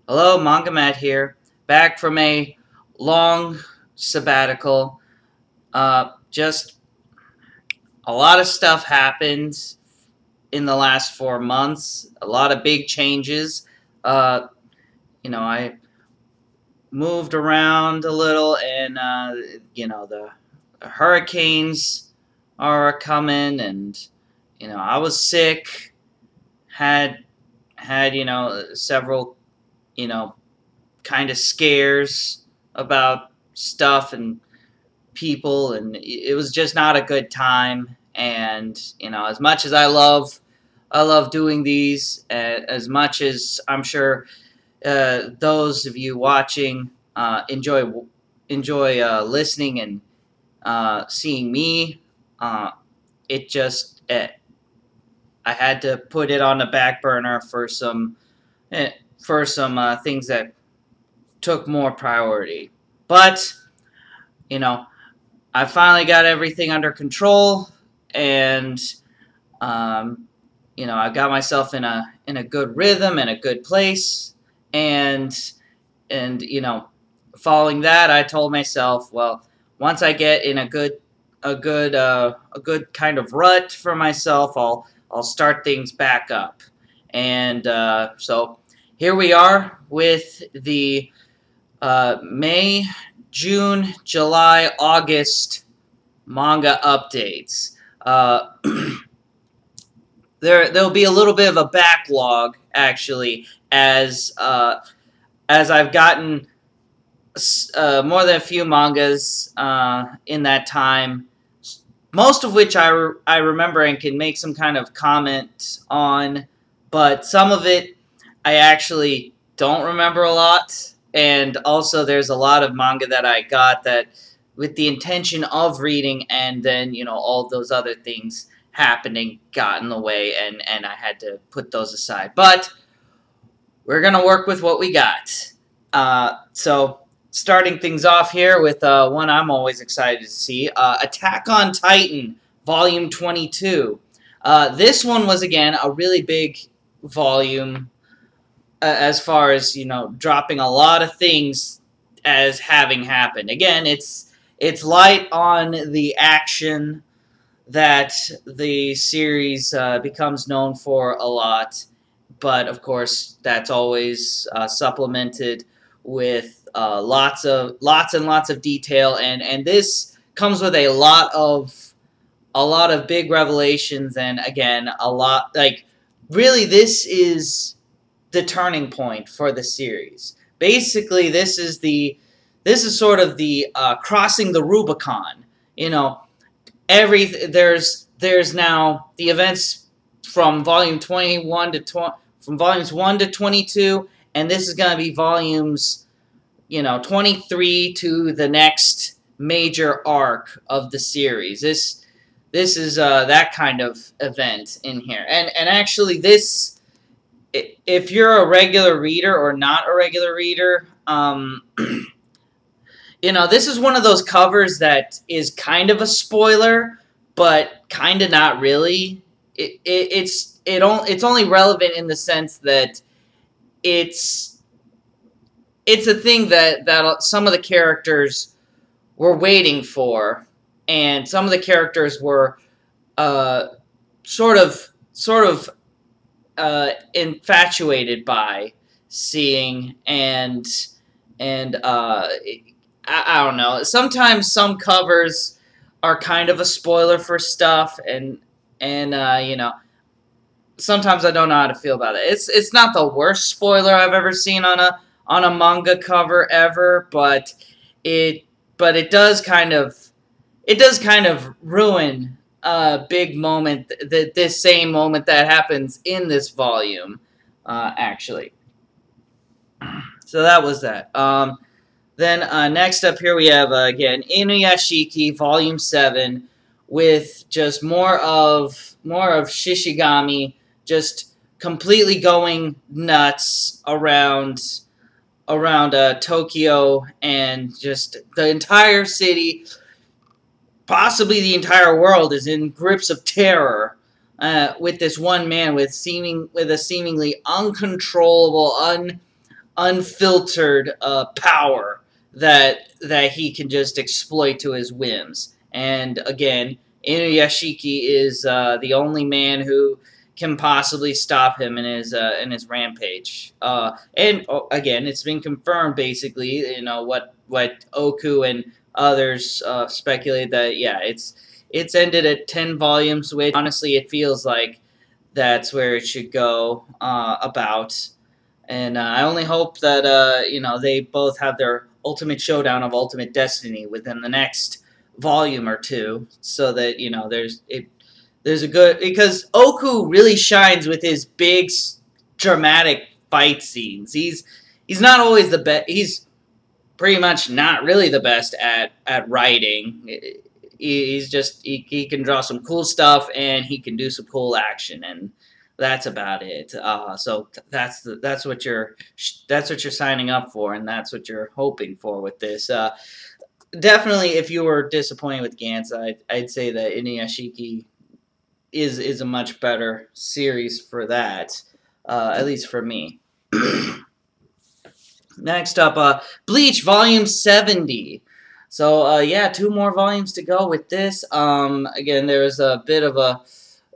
Hello, MangaMatt here, back from a long sabbatical. Just a lot of stuff happened in the last 4 months. A lot of big changes. Uh, I moved around a little, and the hurricanes are coming, and I was sick. Had several you know kind of scares about stuff and people, and it was just not a good time. And as much as I love doing these, as much as I'm sure those of you watching enjoy listening and seeing me. It just I had to put it on the back burner for some things that took more priority. But you know, I finally got everything under control, and I got myself in a good rhythm and a good place, and following that, I told myself, well, once I get in a good kind of rut for myself, I'll start things back up, and so here we are with the May, June, July, August manga updates. There'll be a little bit of a backlog, actually, as I've gotten more than a few mangas in that time, most of which I remember and can make some kind of comment on, but some of it I actually don't remember a lot. And also there's a lot of manga that I got that with the intention of reading, and then all of those other things happening got in the way, and I had to put those aside. But we're gonna work with what we got. So starting things off here with one I'm always excited to see, Attack on Titan, Volume 22. This one was, again, a really big volume as far as, dropping a lot of things as having happened. Again, it's light on the action that the series becomes known for a lot, but of course that's always supplemented with lots and lots of detail, and this comes with a lot of big revelations, and again really this is the turning point for the series. Basically, this is sort of the crossing the Rubicon. There's now the events from volumes 1 to 22, and this is going to be volumes 23 to the next major arc of the series. This is that kind of event in here, and actually this, if you're a regular reader or not a regular reader, this is one of those covers that is kind of a spoiler, but kind of not really. It's only relevant in the sense that it's a thing that some of the characters were waiting for, and some of the characters were sort of infatuated by seeing, and I don't know. Sometimes some covers are kind of a spoiler for stuff, and sometimes I don't know how to feel about it. It's not the worst spoiler I've ever seen on a manga cover ever, but it does kind of ruin a big moment, this same moment that happens in this volume, actually. So that was that. Then next up here we have, again, Inuyashiki, Volume 7, with just more of Shishigami just completely going nuts around Tokyo, and just the entire city, possibly the entire world, is in grips of terror with this one man with a seemingly uncontrollable, unfiltered power that he can just exploit to his whims. And again, Inuyashiki is the only man who can possibly stop him in his rampage. And again, it's been confirmed basically. You know what Oku and others speculate that it's ended at 10 volumes, which honestly it feels like that's where it should go about. And I only hope that they both have their ultimate showdown of ultimate destiny within the next volume or two, so that there's a good, because Oku really shines with his big dramatic fight scenes. He's not always the best. He's pretty much not really the best at writing. He can draw some cool stuff and he can do some cool action, and that's about it. So that's what you're signing up for, and that's what you're hoping for with this. Definitely, if you were disappointed with Gantz, I'd say that Inuyashiki is a much better series for that, at least for me. Next up, Bleach Volume 70. So yeah, 2 more volumes to go with this. Again, there was a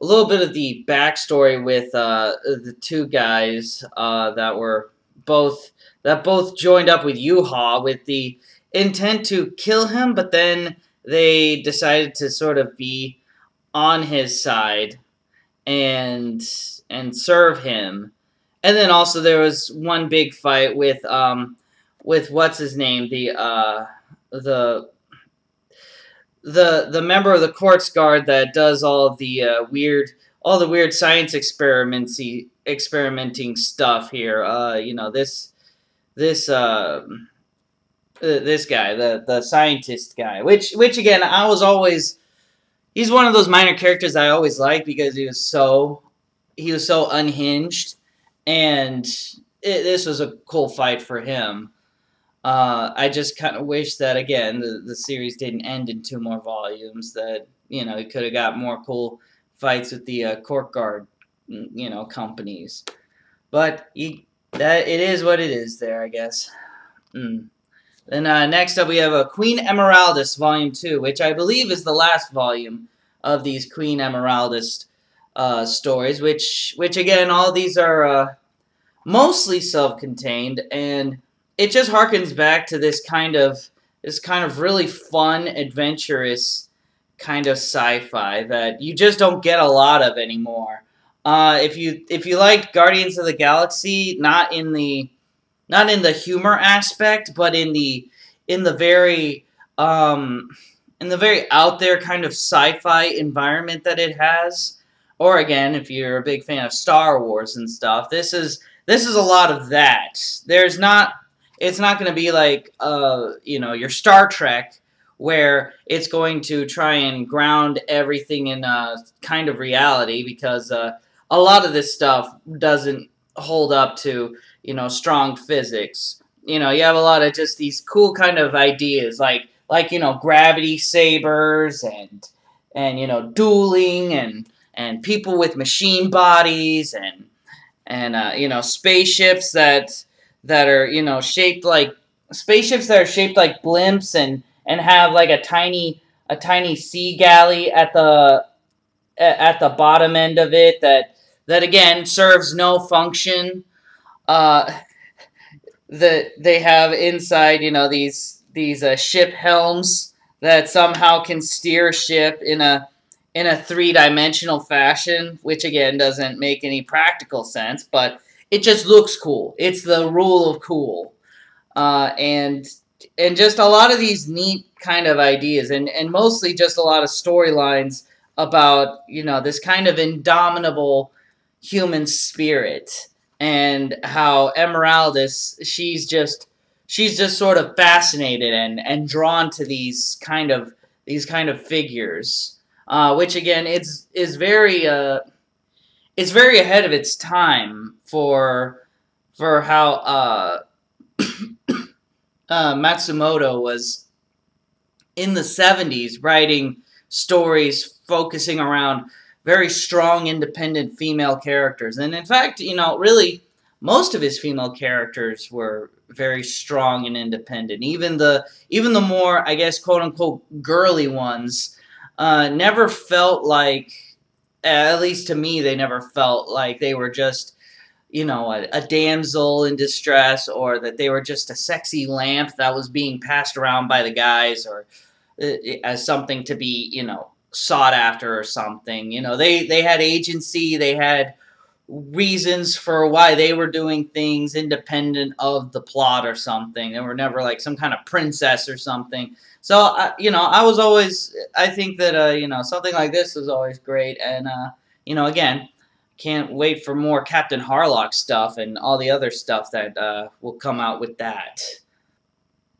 little bit of the backstory with the 2 guys that both joined up with Yuha with the intent to kill him, but then they decided to sort of be on his side and serve him. And then also there was one big fight with what's his name, the member of the Quartz Guard that does all the weird science experimenting stuff here. This guy, the scientist guy, which again, he's one of those minor characters I always liked because he was so unhinged, and this was a cool fight for him. I just kind of wish that, again, the series didn't end in 2 more volumes, that he could have got more cool fights with the Court Guard companies, but it is what it is there, I guess. Then next up we have Queen Emeraldas Volume 2, which I believe is the last volume of these Queen Emeraldas stories, which again, all these are mostly self-contained, and it just harkens back to this kind of really fun, adventurous kind of sci-fi that you just don't get a lot of anymore. If you liked Guardians of the Galaxy, not in the humor aspect, but in the very out there kind of sci-fi environment that it has, or again, if you're a big fan of Star Wars and stuff, this is a lot of that. It's not going to be like your Star Trek, where it's going to try and ground everything in a kind of reality, because a lot of this stuff doesn't hold up to strong physics. You have a lot of just these cool kind of ideas, like gravity sabers and dueling and people with machine bodies and spaceships that are shaped like blimps and have like a tiny sea galley at the bottom end of it that again serves no function. That they have inside, these ship helms that somehow can steer a ship in a 3-dimensional fashion, which again doesn't make any practical sense, but it just looks cool. It's the rule of cool, and just a lot of these neat kind of ideas, and mostly just a lot of storylines about this kind of indomitable human spirit. And how Emeraldas, she's just sort of fascinated and drawn to these kind of figures, which again is very ahead of its time for how Matsumoto was in the 70s writing stories focusing around very strong, independent female characters. And in fact, really, most of his female characters were very strong and independent. Even the more, I guess, quote unquote girly ones, never felt like, at least to me, they never felt like they were just, a damsel in distress, or that they were just a sexy lamp that was being passed around by the guys, or as something to be, sought after or something. They had agency, they had reasons for why they were doing things independent of the plot or something. They were never like some kind of princess or something. So, I think that, something like this was always great. And, again, can't wait for more Captain Harlock stuff and all the other stuff that will come out with that.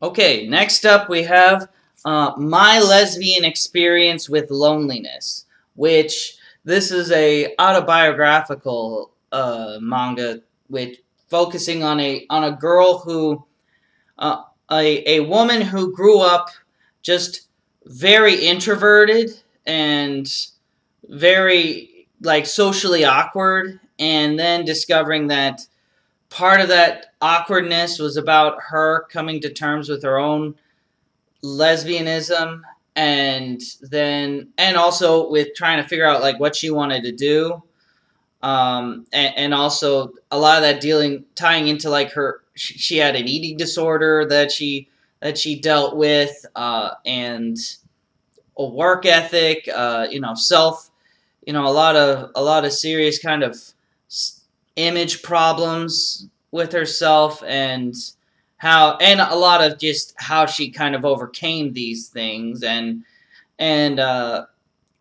Okay, next up we have My Lesbian Experience with Lonliness, which this is a autobiographical manga, which focusing on a girl who, a woman who grew up just very introverted and very like socially awkward, and then discovering that part of that awkwardness was about her coming to terms with her own lesbianism, and also with trying to figure out like what she wanted to do, and also a lot of that tying into like she had an eating disorder that she dealt with, and a work ethic, self, a lot of serious kind of image problems with herself, and a lot of just how she kind of overcame these things, and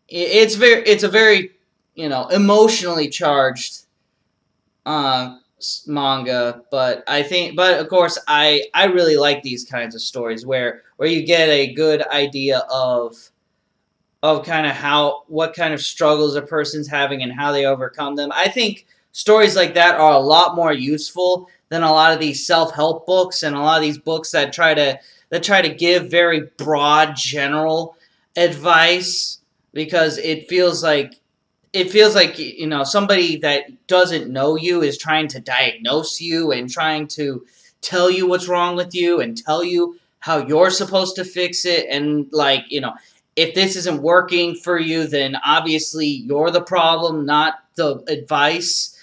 it's a very emotionally charged manga, but of course I really like these kinds of stories where you get a good idea of kind of what kind of struggles a person's having and how they overcome them. I think stories like that are a lot more useful than a lot of these self-help books and a lot of these books that try to give very broad, general advice, because it feels like somebody that doesn't know you is trying to diagnose you and trying to tell you what's wrong with you and tell you how you're supposed to fix it, and like, if this isn't working for you, then obviously you're the problem, not the advice.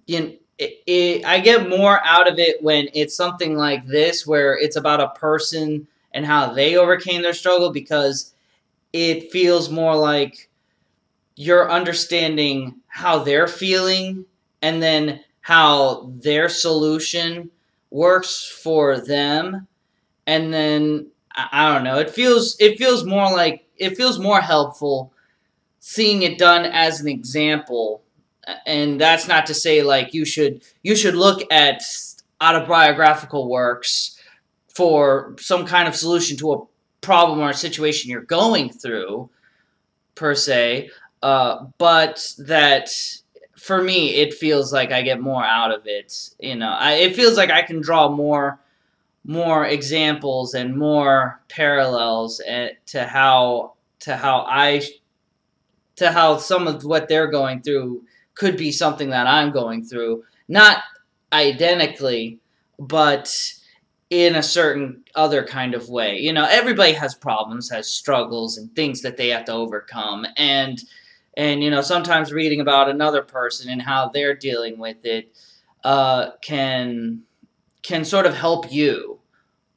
I get more out of it when it's something like this, where it's about a person and how they overcame their struggle, because it feels more like you're understanding how they're feeling and then how their solution works for them. And then I don't know, it feels more helpful seeing it done as an example. And that's not to say like you should look at autobiographical works for some kind of solution to a problem or a situation you're going through, per se, but that for me it feels like I get more out of it. It feels like I can draw more examples and more parallels to how some of what they're going through could be something that I'm going through. Not identically, but in a certain other kind of way. Everybody has problems, has struggles, and things that they have to overcome. And sometimes reading about another person and how they're dealing with it can sort of help you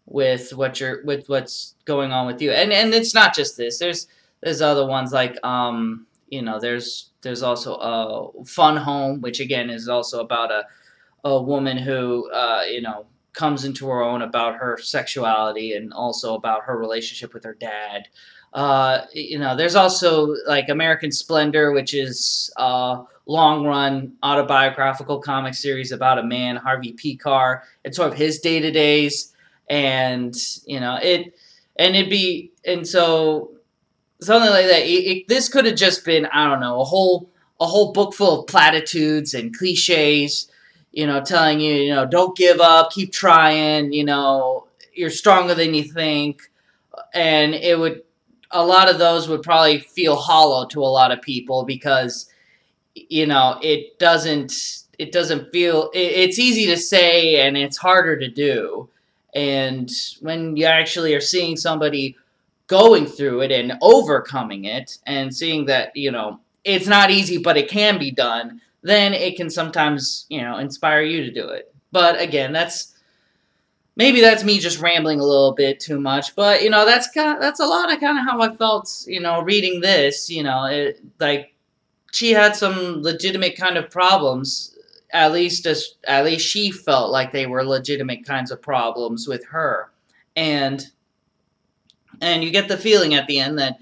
with what's going on with you. And it's not just this. There's other ones like there's also Fun Home, which again is also about a woman who comes into her own about her sexuality and also about her relationship with her dad. There's also like American Splendor, which is a long-run autobiographical comic series about a man, Harvey Pekar, and sort of his day-to-days, and so something like that. This could have just been, I don't know, a whole book full of platitudes and cliches, telling you, don't give up, keep trying, you're stronger than you think, and a lot of those would probably feel hollow to a lot of people, because it it doesn't feel, it's easy to say and it's harder to do. And when you actually are seeing somebody going through it and overcoming it and seeing that, you know, it's not easy, but it can be done, then it can sometimes, you know, inspire you to do it. But again, maybe that's me just rambling a little bit too much, but, you know, that's a lot of kind of how I felt, you know, reading this. You know, like, she had some legitimate kind of problems. At least she felt like they were legitimate kinds of problems with her, and you get the feeling at the end that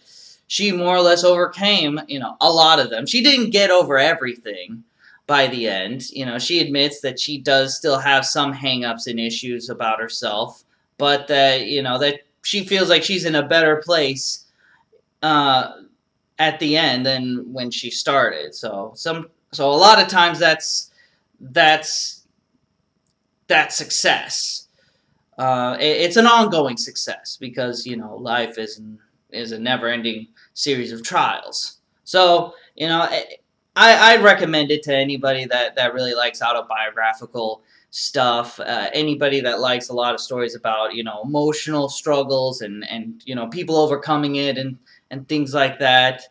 she more or less overcame, you know, a lot of them. She didn't get over everything by the end. You know, she admits that she does still have some hang-ups and issues about herself, but that, you know, that she feels like she's in a better place at the end than when she started. So a lot of times that's success. It's an ongoing success because, you know, life is a never-ending series of trials. So, you know, I'd recommend it to anybody that really likes autobiographical stuff, anybody that likes a lot of stories about, you know, emotional struggles and you know, people overcoming it and things like that.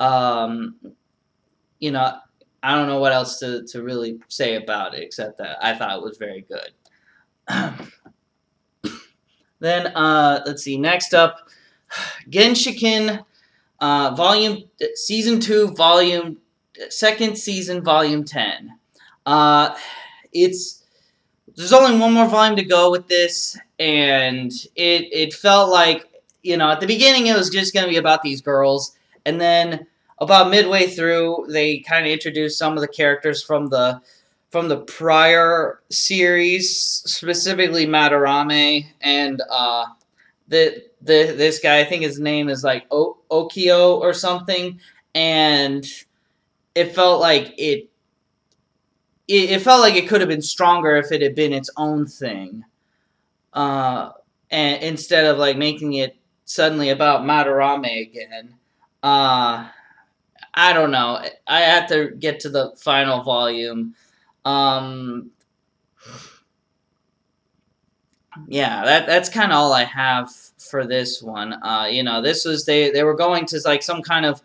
You know, I don't know what else to really say about it, except that I thought it was very good. Then, let's see, next up, Genshiken, Season 2, Second Season, Volume 10. There's only one more volume to go with this, and it felt like, you know, at the beginning it was just going to be about these girls, and then about midway through, they kind of introduced some of the characters from the prior series, specifically Madarame and this guy. I think his name is like Okio or something, and it felt like it felt like it could have been stronger if it had been its own thing, and instead of like making it suddenly about Madarame again. I don't know. I have to get to the final volume. Yeah, that's kind of all I have for this one. You know, this was they were going to like some kind of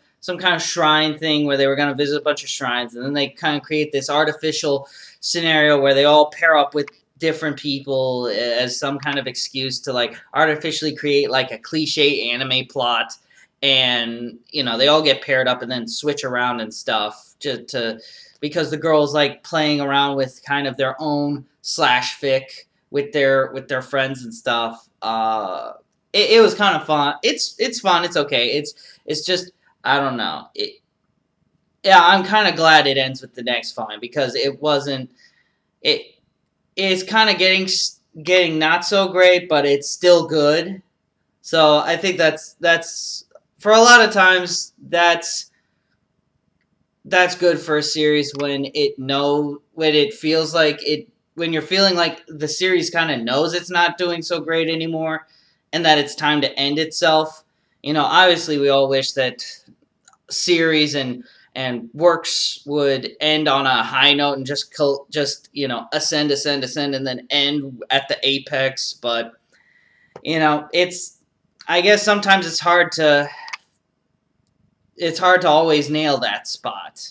shrine thing where they were going to visit a bunch of shrines, and then they kind of create this artificial scenario where they all pair up with different people as some kind of excuse to like artificially create like a cliche anime plot. And, you know, they all get paired up and then switch around and stuff because the girls like playing around with kind of their own /fic with their friends and stuff. It was kind of fun. It's fun. It's okay. It's just, I don't know. Yeah, I'm kind of glad it ends with the next volume because it's kind of getting not so great, but it's still good. So I think that's for a lot of times, that's good for a series when it feels like when you're feeling like the series kind of knows it's not doing so great anymore, and that it's time to end itself. You know, obviously we all wish that series and works would end on a high note and just you know, ascend, and then end at the apex. But, you know, I guess sometimes it's hard to always nail that spot.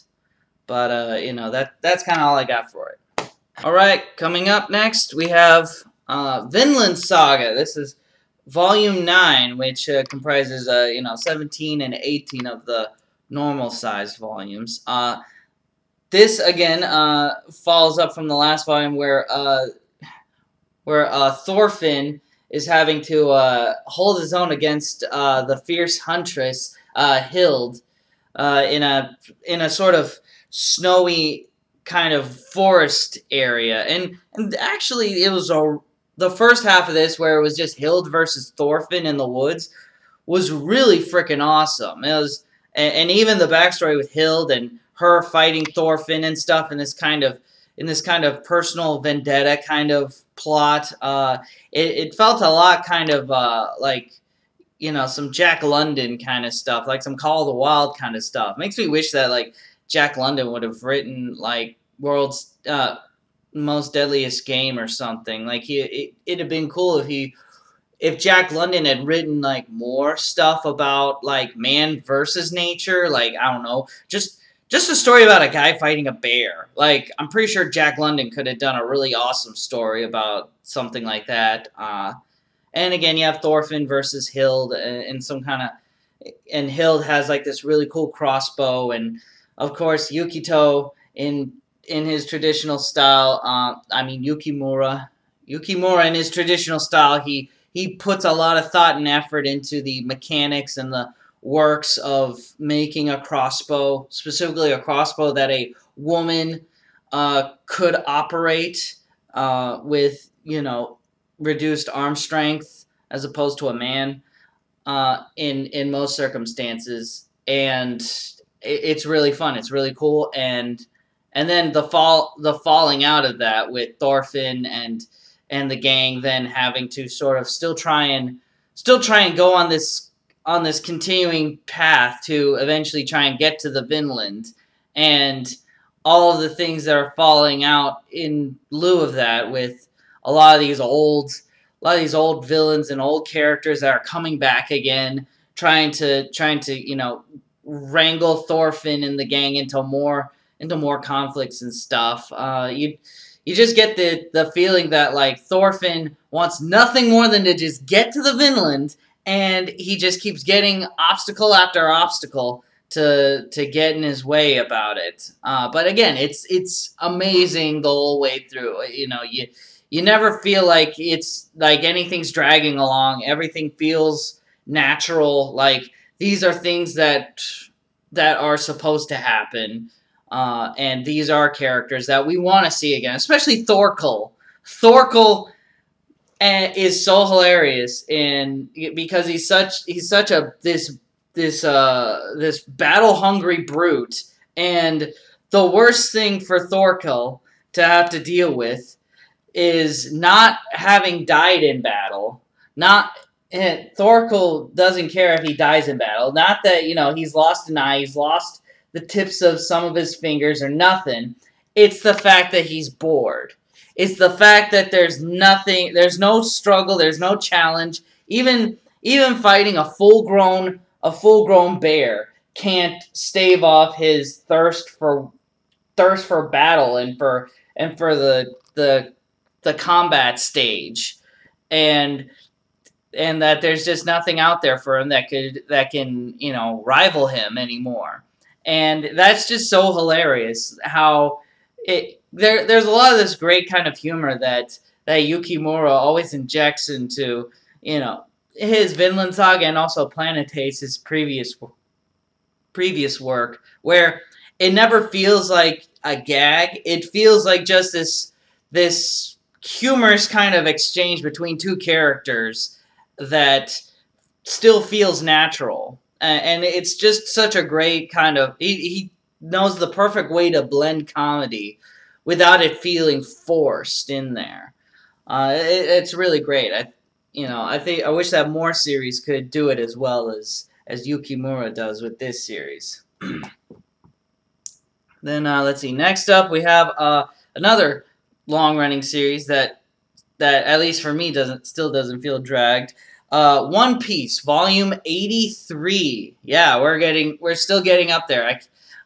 But, you know, that's kind of all I got for it. Alright, coming up next, we have Vinland Saga. This is Volume 9, which comprises, you know, 17 and 18 of the normal-sized volumes. This, again, follows up from the last volume where Thorfinn is having to hold his own against the fierce huntress Hild in a sort of snowy kind of forest area, and actually it was the first half of this where it was just Hild versus Thorfinn in the woods was really freaking awesome. It was, and even the backstory with Hild and her fighting Thorfinn and stuff in this kind of personal vendetta kind of plot. It felt a lot kind of like, you know, some Jack London kind of stuff, like some Call of the Wild kind of stuff. Makes me wish that like Jack London would have written like World's most deadliest game or something. Like it'd have been cool if Jack London had written like more stuff about like man versus nature. Like I don't know, just a story about a guy fighting a bear. Like I'm pretty sure Jack London could have done a really awesome story about something like that. And again, you have Thorfinn versus Hild and some kind of, and Hild has like this really cool crossbow, and of course Yukito in his traditional style. I mean Yukimura in his traditional style. He puts a lot of thought and effort into the mechanics and the works of making a crossbow, specifically a crossbow that a woman could operate with, you know, reduced arm strength as opposed to a man in most circumstances, and it's really fun. It's really cool, and then the falling out of that with Thorfinn and the gang then having to sort of still try and go on this continuing path to eventually try and get to the Vinland, and all of the things that are falling out in lieu of that, with a lot of these old villains and old characters that are coming back again, trying to you know, wrangle Thorfinn and the gang into more conflicts and stuff. You just get the feeling that like Thorfinn wants nothing more than to just get to the Vinland, and he just keeps getting obstacle after obstacle to get in his way about it. But again, it's amazing the whole way through. You know, you never feel like it's like anything's dragging along. Everything feels natural. Like these are things that are supposed to happen. And these are characters that we want to see again, especially Thorkel. Thorkel is so hilarious because he's such a this battle hungry brute, and the worst thing for Thorkel to have to deal with is not having died in battle. Thorkel doesn't care if he dies in battle. Not that, you know, he's lost an eye, he's lost the tips of some of his fingers or nothing. It's the fact that he's bored. It's the fact that there's nothing, there's no struggle, there's no challenge. Even fighting a full grown bear can't stave off his thirst for battle and for the combat stage, and that there's just nothing out there for him that can, you know, rival him anymore. And that's just so hilarious how there's a lot of this great kind of humor that Yukimura always injects into, you know, his Vinland Saga and also Planet Haste, his previous work, where it never feels like a gag. It feels like just this humorous kind of exchange between two characters that still feels natural. And it's just such a great kind of... He knows the perfect way to blend comedy without it feeling forced in there. It's really great. I wish that more series could do it as well as Yukimura does with this series. Then let's see. Next up, we have another long-running series that at least for me still doesn't feel dragged. One Piece, Volume 83. Yeah, we're still getting up there.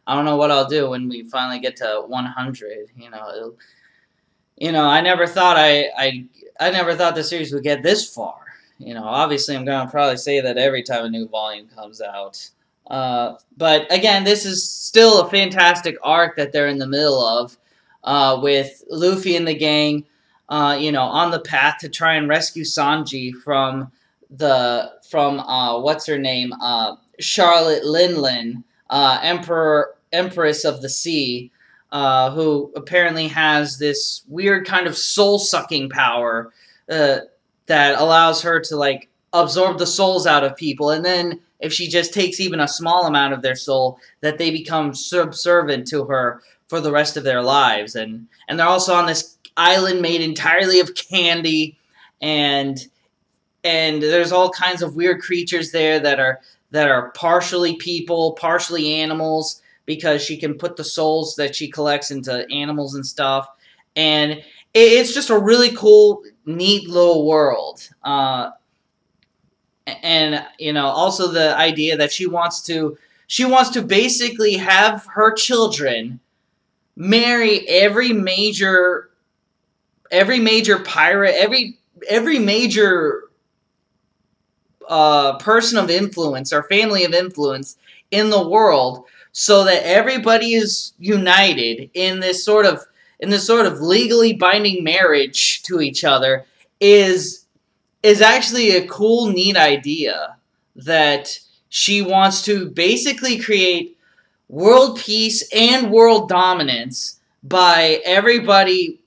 I don't know what I'll do when we finally get to 100. I never thought I never thought the series would get this far. Obviously I'm gonna probably say that every time a new volume comes out. But again, this is still a fantastic arc that they're in the middle of, with Luffy and the gang, on the path to try and rescue Sanji from what's her name, Charlotte Linlin, Empress of the Sea, who apparently has this weird kind of soul-sucking power that allows her to absorb the souls out of people, and then if she just takes even a small amount of their soul, that they become subservient to her for the rest of their lives. And they're also on this island made entirely of candy, and there's all kinds of weird creatures there that are partially people, partially animals, because she can put the souls that she collects into animals and stuff. And it's just a really cool, neat little world. And also the idea that she wants to basically have her children marry every major pirate, every major person of influence or family of influence in the world, so that everybody is united in this sort of legally binding marriage to each other is actually a cool, neat idea that she wants to basically create world peace and world dominance by everybody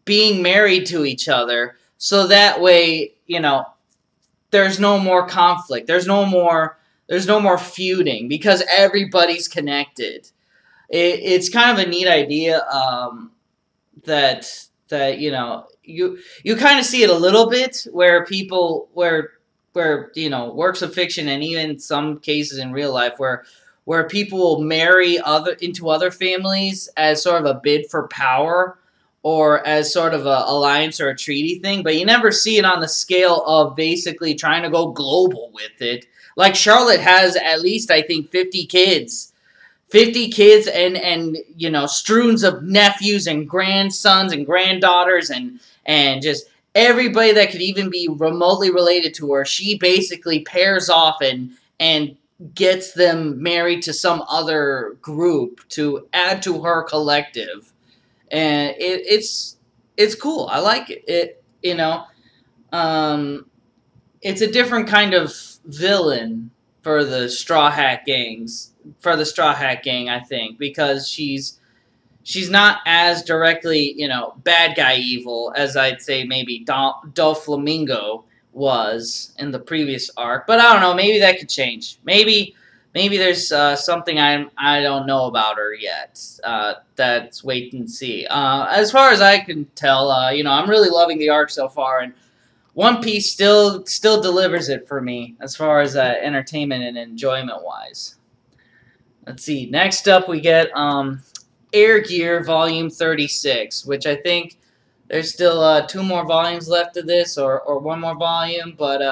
being married to each other, so that way, there's no more conflict. There's no more feuding because everybody's connected. It's kind of a neat idea that you kind of see it a little bit where works of fiction and even some cases in real life where people will marry into other families as sort of a bid for power, or as sort of a alliance or a treaty thing, but you never see it on the scale of basically trying to go global with it. Like Charlotte has at least, I think, 50 kids. 50 kids and strews of nephews and grandsons and granddaughters and just everybody that could even be remotely related to her. She basically pairs off and gets them married to some other group to add to her collective. And it's cool. I like it. It's a different kind of villain for the Straw Hat Gang, I think, because she's not as directly, bad guy evil as I'd say maybe Doflamingo was in the previous arc. But I don't know. Maybe that could change. Maybe there's something I don't know about her yet. That's wait and see. As far as I can tell, I'm really loving the arc so far, and One Piece still delivers it for me as far as entertainment and enjoyment wise. Let's see. Next up, we get Air Gear Volume 36, which I think there's still 2 more volumes left of this, or 1 more volume, but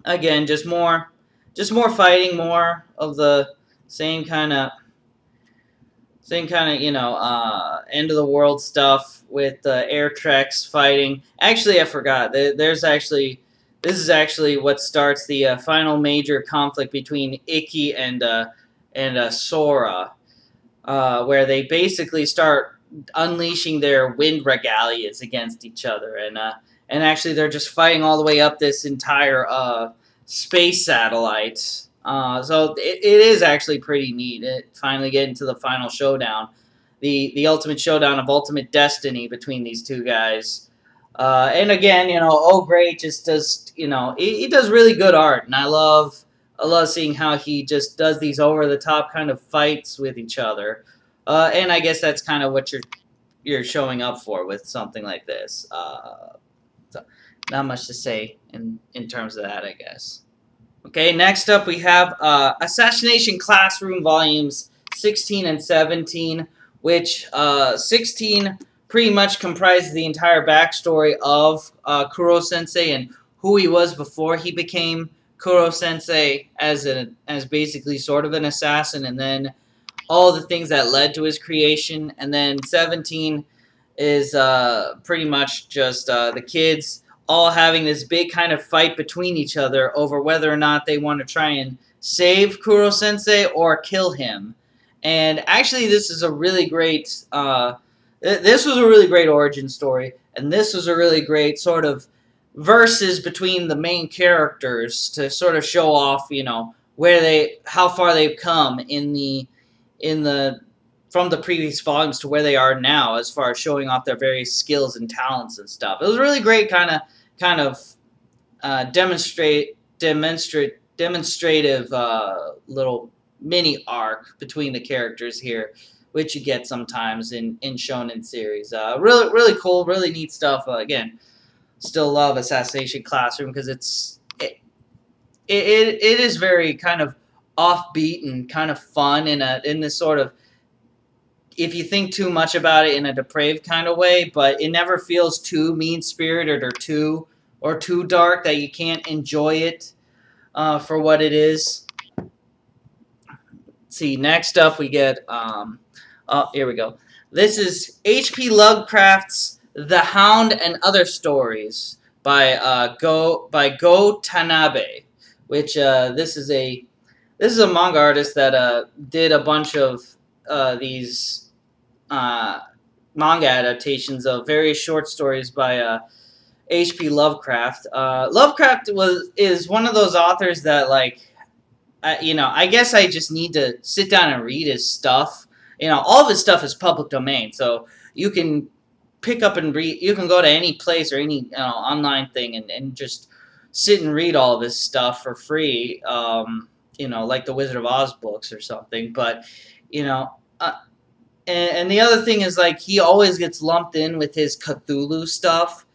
again, just more fighting, more of the same kind of end of the world stuff with air treks fighting. Actually, I forgot. This is actually what starts the final major conflict between Ikki and Sora, where they basically start unleashing their wind regalias against each other, and actually they're just fighting all the way up this entire space satellite. So it is actually pretty neat. It finally getting to the final showdown, the ultimate showdown of ultimate destiny between these two guys. And again, Oh Great just does, he does really good art, and I love seeing how he just does these over the top kind of fights with each other. And I guess that's kind of what you're showing up for with something like this. So not much to say in terms of that, I guess. Okay, next up we have Assassination Classroom Volumes 16 and 17, which 16 pretty much comprises the entire backstory of Kuro-sensei and who he was before he became Kuro-sensei as basically sort of an assassin, and then all the things that led to his creation. And then 17 is pretty much just the kids all having this big kind of fight between each other over whether or not they want to try and save Kuro-sensei or kill him. And actually, this is a really great. This was a really great origin story, and this was a really great sort of verses between the main characters to sort of show off, how far they've come from the previous volumes to where they are now, as far as showing off their various skills and talents and stuff. It was a really great kind of demonstrative little mini arc between the characters here, which you get sometimes in shonen series. Really cool, really neat stuff. Again, still love Assassination Classroom because it is very kind of offbeat and kind of fun in this sort of, if you think too much about it, in a depraved kind of way, but it never feels too mean-spirited or too dark that you can't enjoy it for what it is. Let's see, next up we get oh, here we go. This is H.P. Lovecraft's The Hound and Other Stories by Go Tanabe, which this is a manga artist that did a bunch of these manga adaptations of various short stories by H.P. Lovecraft. Lovecraft is one of those authors that, like, I guess I just need to sit down and read his stuff. All of his stuff is public domain, so you can pick up and read. You can go to any place or any online thing and just sit and read all of his stuff for free. Like the Wizard of Oz books or something. But and the other thing is, like, he always gets lumped in with his Cthulhu stuff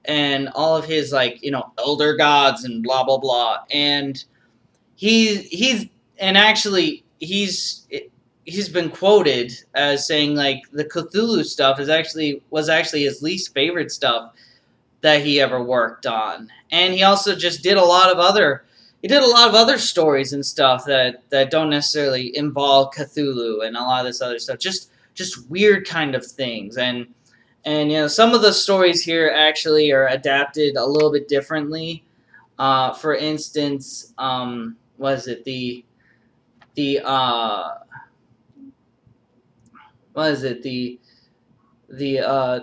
and all of his, like, elder gods and blah blah blah. And he's been quoted as saying, like, the Cthulhu stuff was actually his least favorite stuff that he ever worked on. And he also just did a lot of other stories and stuff that don't necessarily involve Cthulhu and a lot of this other stuff. Just weird kind of things. And some of the stories here actually are adapted a little bit differently. For instance, was it the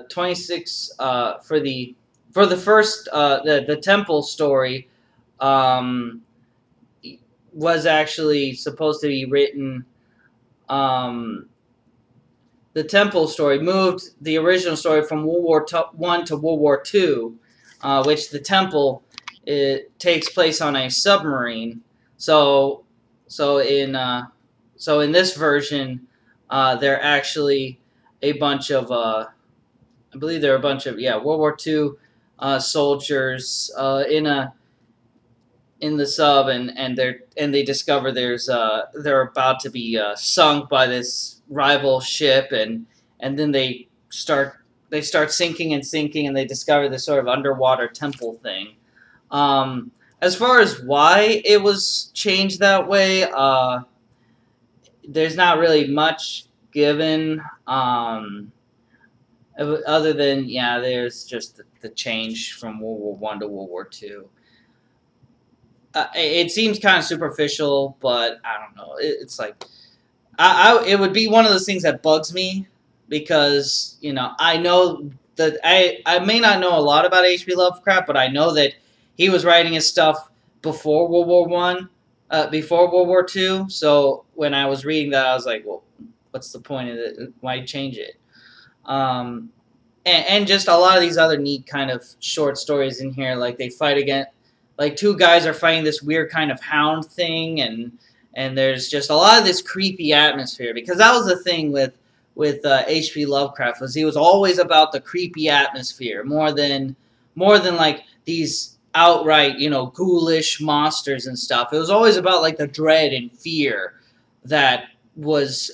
26 for the first the temple story was actually supposed to be written. The temple story moved the original story from World War I to World War II, which the temple, it takes place on a submarine. So in this version, they're actually a bunch of I believe there are a bunch of World War II soldiers in the sub, and they discover they're about to be sunk by this rival ship, and then they start sinking, and they discover this sort of underwater temple thing. As far as why it was changed that way, there's not really much given, other than there's just the change from World War I to World War II. It seems kind of superficial, but I don't know. It's like it would be one of those things that bugs me, because I know that I may not know a lot about H.P. Lovecraft, but I know that he was writing his stuff before World War before World War II. So when I was reading that, I was like, well, what's the point of it? Why change it? And just a lot of these other neat kind of short stories in here, like they fight against, like, two guys are fighting this weird kind of hound thing, and there's just a lot of this creepy atmosphere, because that was the thing with H.P. Lovecraft, was he was always about the creepy atmosphere more than like these outright ghoulish monsters and stuff. It was always about, like, the dread and fear that was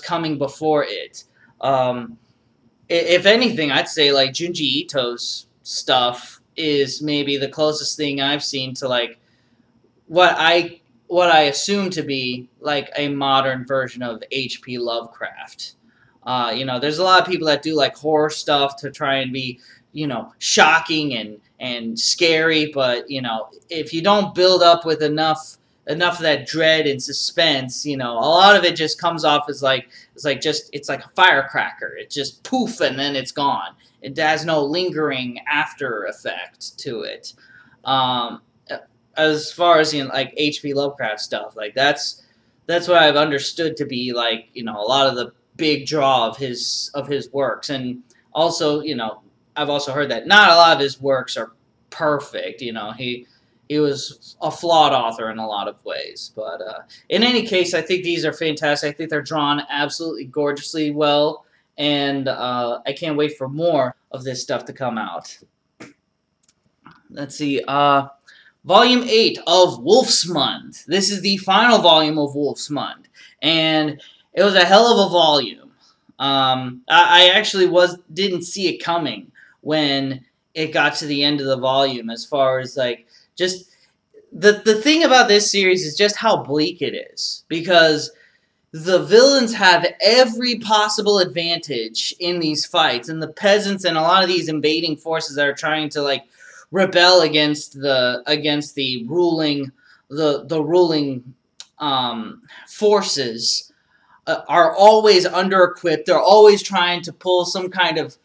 coming before it. If anything, I'd say, like, Junji Ito's stuff is maybe the closest thing I've seen to, like, what I assume to be, like, a modern version of H.P. Lovecraft. There's a lot of people that do, like, horror stuff to try and be, shocking and scary, but, if you don't build up with enough of that dread and suspense, a lot of it just comes off as like, it's like a firecracker. It just poof, and then it's gone. It has no lingering after effect to it. As far as like H.P. Lovecraft stuff, like that's what I've understood to be, like, a lot of the big draw of his works. And also, I've also heard that not a lot of his works are perfect. He was a flawed author in a lot of ways. But in any case, I think these are fantastic. I think they're drawn absolutely gorgeously well, and I can't wait for more of this stuff to come out. Let's see. Volume 8 of Wolfsmund. This is the final volume of Wolfsmund, and it was a hell of a volume. I actually didn't see it coming when it got to the end of the volume, as far as like just the thing about this series is just how bleak it is, because the villains have every possible advantage in these fights, and the peasants and a lot of these invading forces that are trying to like rebel against the ruling forces are always under-equipped. They're always trying to pull some kind of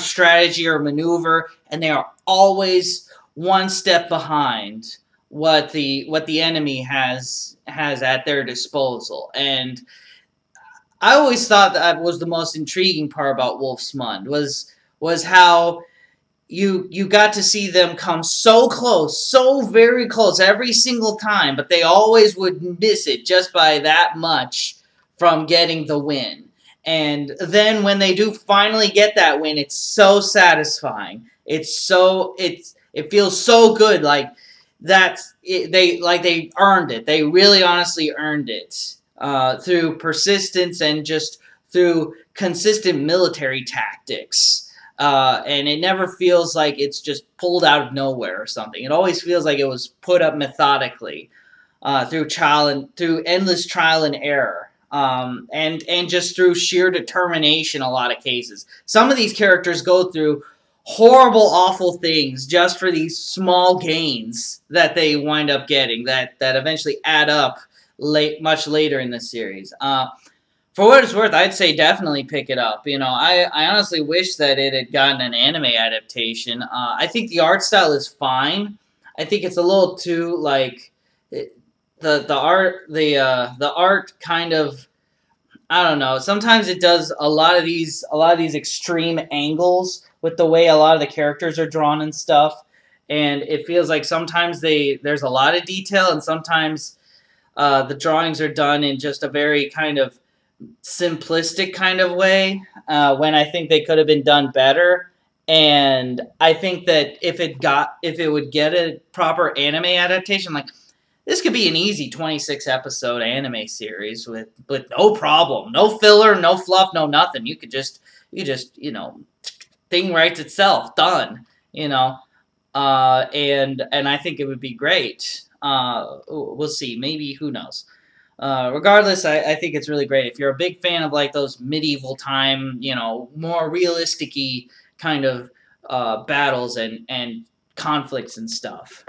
strategy or maneuver, and they are always one step behind what the enemy has at their disposal. And I always thought that was the most intriguing part about Wolfsmund, was how you got to see them come so close, so very close every single time, but they always would miss it just by that much from getting the win. And then when they do finally get that win, it's so satisfying. It feels so good, like they earned it. They really honestly earned it through persistence and just through consistent military tactics. And it never feels like it's just pulled out of nowhere or something. It always feels like it was put up methodically through endless trial and error. And just through sheer determination a lot of cases. Some of these characters go through horrible, awful things just for these small gains that they wind up getting that eventually add up much later in the series. For what it's worth, I'd say definitely pick it up. You know, I honestly wish that it had gotten an anime adaptation. I think the art style is fine. I think it's a little too like the art kind of, I don't know. Sometimes it does a lot of these extreme angles with the way a lot of the characters are drawn and stuff, and it feels like sometimes there's a lot of detail, and sometimes the drawings are done in just a very kind of simplistic kind of way, when I think they could have been done better. And I think that if it would get a proper anime adaptation, like this could be an easy 26 episode anime series with no problem, no filler, no fluff, no nothing. You just you know, thing writes itself, done. You know, and I think it would be great. We'll see. Maybe, who knows. Regardless, I think it's really great. If you're a big fan of like those medieval time, you know, more realistic-y kind of battles and conflicts and stuff.